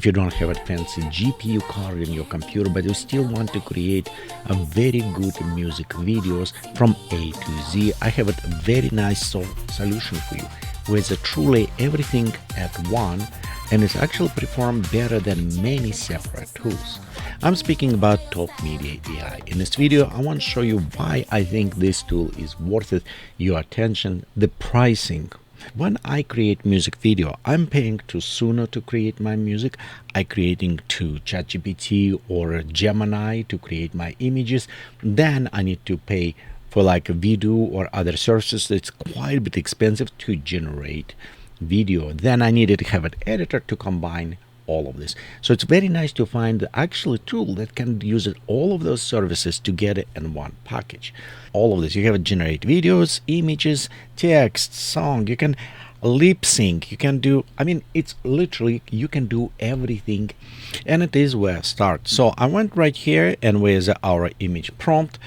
if you don't have a fancy GPU card in your computer, but you still want to create a very good music videos from A to Z, I have a very nice solution for you with truly everything at one, and it's actually performed better than many separate tools. I'm speaking about TopMedia AI. In this video, I want to show you why I think this tool is worth it, your attention, the pricing. When I create music video, I'm paying to Suno to create my music. I'm creating to ChatGPT or Gemini to create my images. Then I need to pay for like a video or other services. It's quite a bit expensive to generate video. Then I needed to have an editor to combine all of this. So it's very nice to find the actual tool that can use all of those services together in one package. All of this, you have to generate videos, images, text, song, you can lip sync, you can do, it's literally, you can do everything, and it is where I start. So I went right here, and with our image prompt,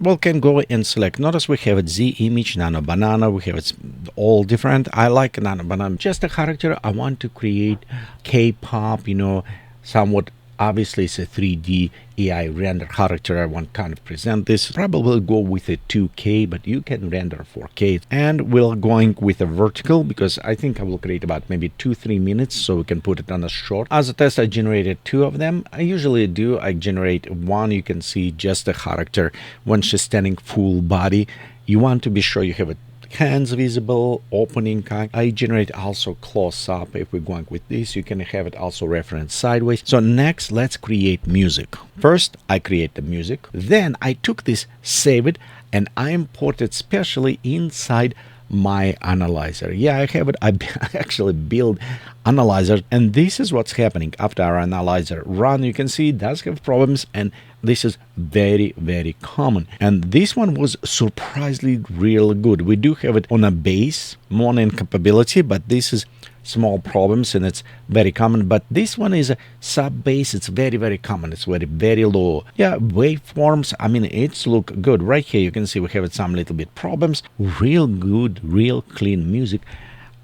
we can go and select. Notice we have a Z image, Nano Banana. We have it's all different. I like Nano Banana. Just a character. I want to create K-pop, somewhat. Obviously, it's a 3D AI render character. I want to kind of present this. Probably go with a 2K, but you can render 4K. And we're going with a vertical because I think I will create about maybe 2-3 minutes, so we can put it on a short. As a test, I generated 2 of them. I usually do. I generate one. You can see just the character when she's standing full body. You want to be sure you have a hands visible, opening kind. I generate also close up. If we're going with this, you can have it also reference sideways. So next, let's create music. First, I create the music. Then I took this, save it, and I imported specially inside my analyzer. Yeah, I have it. I actually build analyzer, and this is what's happening after our analyzer run. You can see it does have problems, and this is very, very common. And this one was surprisingly real good. We do have it on a base mono capability, but this is small problems, and it's very common. But this one is a sub bass. It's very, very common. It's very, very low. Yeah, waveforms, it's look good. Right here you can see we have some little bit problems. Real good, real clean music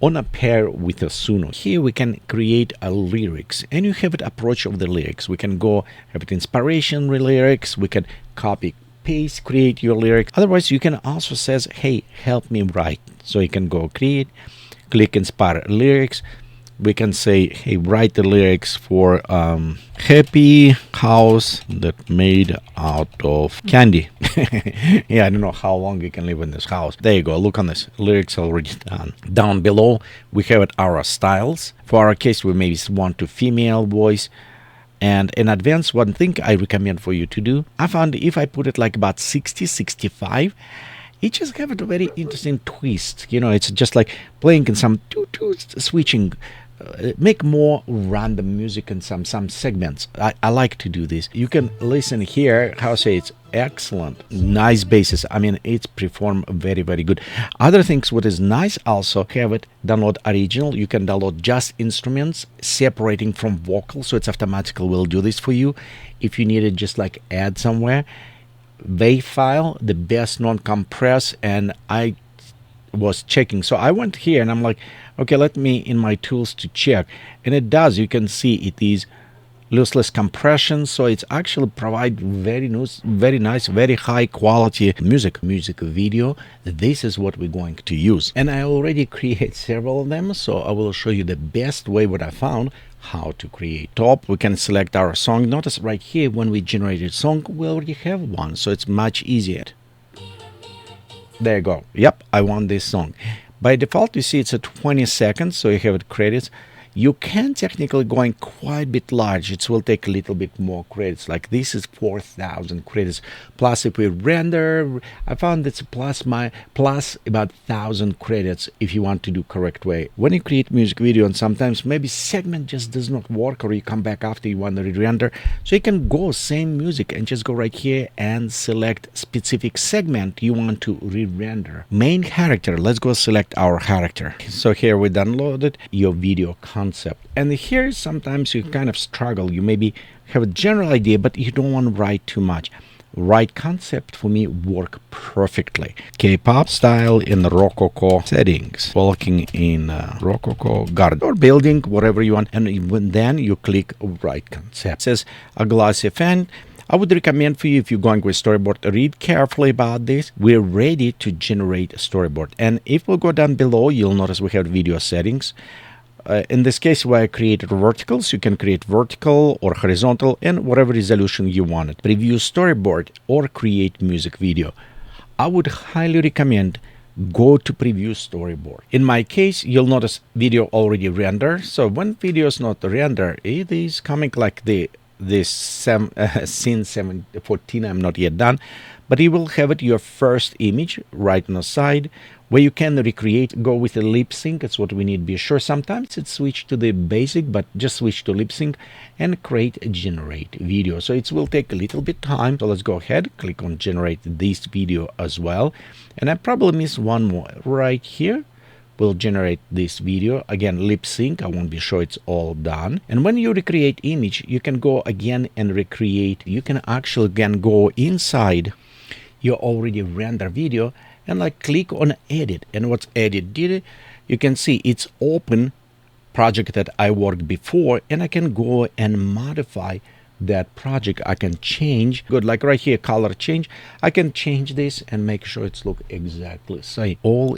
on a pair with a Suno. Here we can create a lyrics, and you have an approach of the lyrics. We can go have it inspiration lyrics. We can copy paste, create your lyrics. Otherwise, you can also says, hey, help me write. So you can go create, click inspire lyrics. We can say, hey, write the lyrics for happy house that made out of candy. Yeah, I don't know how long you can live in this house. There you go. Look on this. Lyrics already done. Down below, we have it our styles. For our case, we maybe want to female voice. And in advance, one thing I recommend for you to do, I found if I put it like about 60, 65, it just have a very interesting twist. It's just like playing in some switching, make more random music in some segments. I like to do this. You can listen here, how I say it's excellent, nice basses. It's performed very, very good. Other things what is nice also, have it download original. You can download just instruments separating from vocals, so it's automatically will do this for you. If you need it just like add somewhere, WAV file, the best non-compress, and I was checking. So I went here and I'm like, okay, let me in my tools to check, and it does. You can see it is lossless compression, so it's actually provide very nice, very high quality music video. This is what we're going to use, and I already create several of them, so I will show you the best way what I found how to create. Top, we can select our song. Notice right here when we generated song, we already have one, so it's much easier. There you go. Yep, I want this song. By default, you see it's a 20 seconds, so you have it credits. You can technically going quite a bit large. It will take a little bit more credits. Like this is 4,000 credits. Plus, if we render, I found it's plus about 1,000 credits if you want to do correct way. When you create music video, and sometimes maybe segment just does not work, or you come back after you want to re-render, so you can go same music and just go right here and select specific segment you want to re-render. Main character. Let's go select our character. So here we downloaded your video concept, and here sometimes you kind of struggle. You maybe have a general idea, but you don't want to write too much. right concept for me work perfectly. K-pop style in Rococo settings, walking in Rococo garden or building, whatever you want, and then you click right concept. It says a glossy font. I would recommend for you, if you're going with storyboard, read carefully about this. We're ready to generate a storyboard. And if we go down below, you'll notice we have video settings. In this case, where I created verticals, you can create vertical or horizontal and whatever resolution you wanted. Preview storyboard or create music video. I would highly recommend go to preview storyboard. In my case, you'll notice video already rendered. So when video is not rendered, it is coming like this scene 714. I'm not yet done, but you will have it your first image right on the side where you can recreate. Go with a lip sync. That's what we need. Be sure sometimes it's switched to the basic, but just switch to lip sync and create a generate video. So it will take a little bit time. So let's go ahead, click on generate this video as well. And I probably missed one more right here. Will generate this video again, lip sync. I won't be sure it's all done. And when you recreate image, you can go again and recreate. You can actually again go inside your already render video and like click on edit. And what's edit did, you can see it's open project that I worked before, and I can go and modify that project. I can change, good, like right here, color change. I can change this and make sure it's look exactly same. All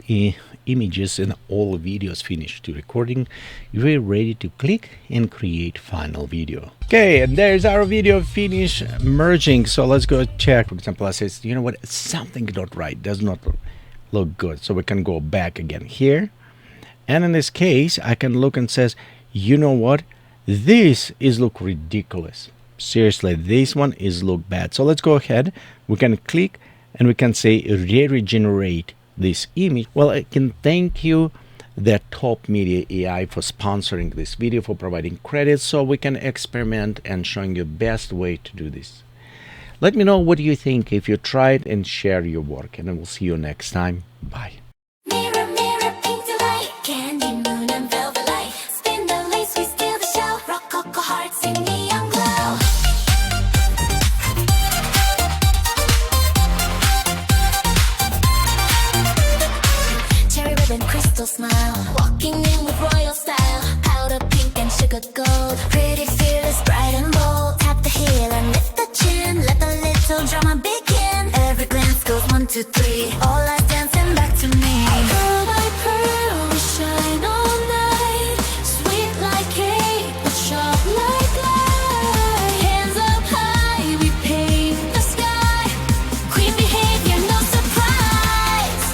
images and all videos finished to recording. You're ready to click and create final video. Okay, and there's our video finish merging. So let's go check. For example, I says, you know what, something not right, does not look good. So we can go back again here. And in this case, I can look and says, you know what, this is look ridiculous. Seriously, this one is look bad. So let's go ahead. We can click and we can say regenerate this image. Well, I can thank you that TopMedia AI for sponsoring this video, for providing credits so we can experiment and showing you the best way to do this. Let me know what you think if you tried, and share your work, and I will see you next time. Bye. Mirror, mirror, pink delight, candy moon and velvet light. Spin the lace, we steal the show. Rococo hearts in neon glow. Cherry ribbon, crystal smile, walking in with royal style. Powder pink and sugar gold, pretty fearless, bright and bold. Tap the heel and lift the chin, let the little drama begin. Every glance goes 1, 2, 3. All eyes dancing back to me. Pearl by pearl, we shine all night. Sweet like cake, but sharp like light. Hands up high, we paint the sky. Queen behavior, no surprise.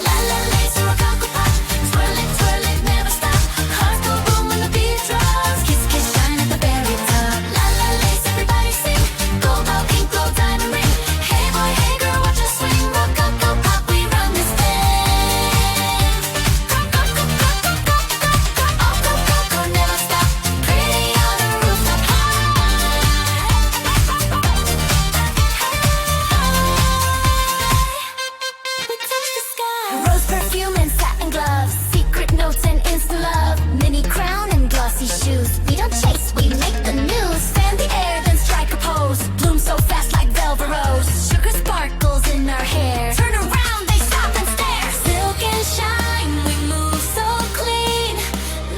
La la lace, rococo pop. Twirl it, never stop. Hearts go boom when the beat drops. Kiss, kiss, shine at the very top. La la lace, everybody sing. Gold, ball, pink, glow, diamond ring. Hey boy, hey girl, watch us swing. Rococo pop, we run this thing. Rococo, never stop. Pretty on a rooftop high. We touch the sky. Rose perfume and satin gloves. Secret notes and instant love. Mini crown and glossy shoes. We don't chase, we make the news. Fan the air, then strike a pose. Bloom so fast like velvet rose. Sugar sparkles in our hair. Turn around, they stop and stare. Silk and shine, we move so clean.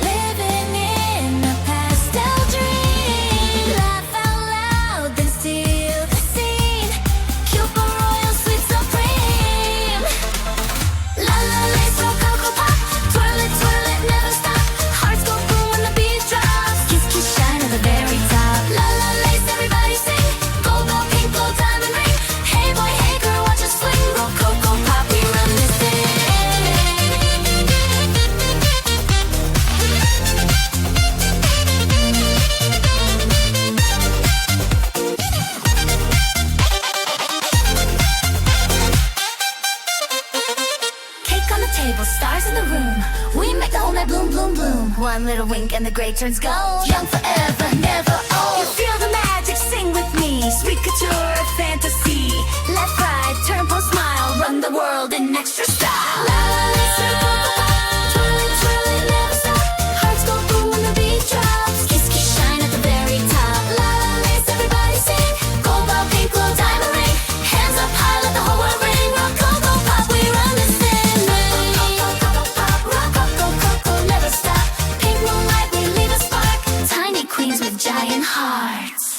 Living in a pastel dream. Laugh out loud, then steal the scene. Cupid royal, sweet supreme. La la lace, rococo pop. Twirl it, never stop. Hearts go boom when the beat drops. Kiss, kiss, shine at the very top. La la lace, everybody sing. Gold, ball, pink, glow, diamond ring. Hey boy, hey girl, watch us swing. Rococo pop, we run this thing. Cake on the table, stars in the room. We make the whole night bloom, bloom, bloom. One little wink and the gray turns gold. Young forever, never old. You feel the magic, sing with me. Sweet couture, fantasy. Left, right, turn, pose, smile. Run the world in extra style. La la la, twirl it, never stop. Hearts go boom when the beat drops. Kiss, kiss, shine at the very top. La la la, everybody sing. Gold, ball, pink, glow, diamond. with giant hearts.